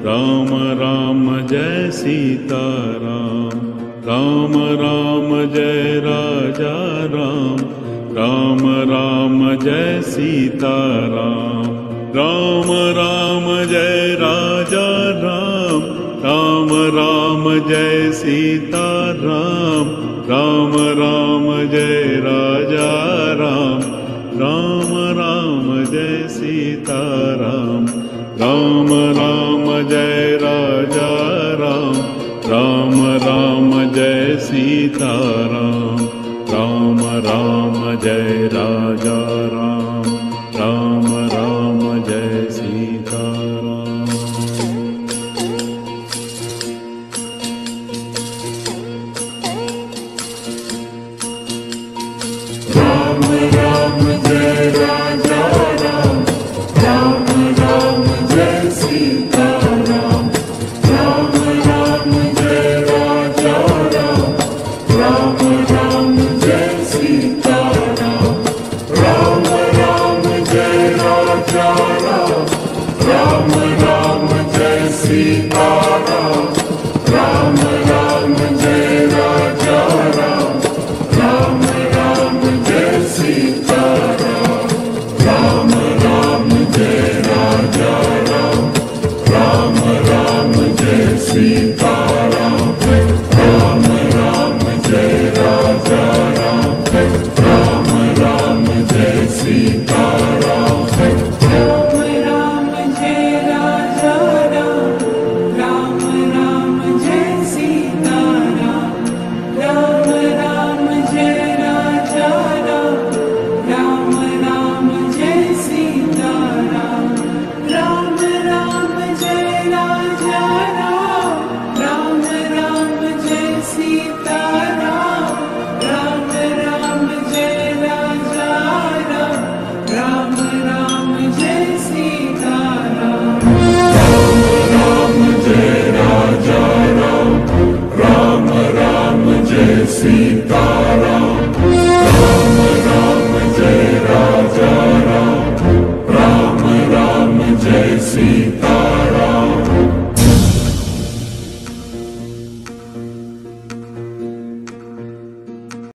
Ram Ram Jai Sitaram. Ram Ram Jai Raja Ram. Ram Ram Jai Sitaram. Ram Ram Jai Raja Ram. Ram Ram Jai Sitaram. Ram Ram Jai Raja Ram. Ram Ram Jai Sitaram. Ram Ram Jai Raja Ram. Ram Ram Jai Sitaram. Ram Ram Jai Raja Ram. Ram Ram Jai Sitaram. Ram Ram Jai Raja Ram. Ram Ram Jai Sitaram. Ram Ram Jai Raja Ram. Ram Ram Jai Sitaram. Ram Ram Jai Raja Ram. Ram Ram Jai Sitaram.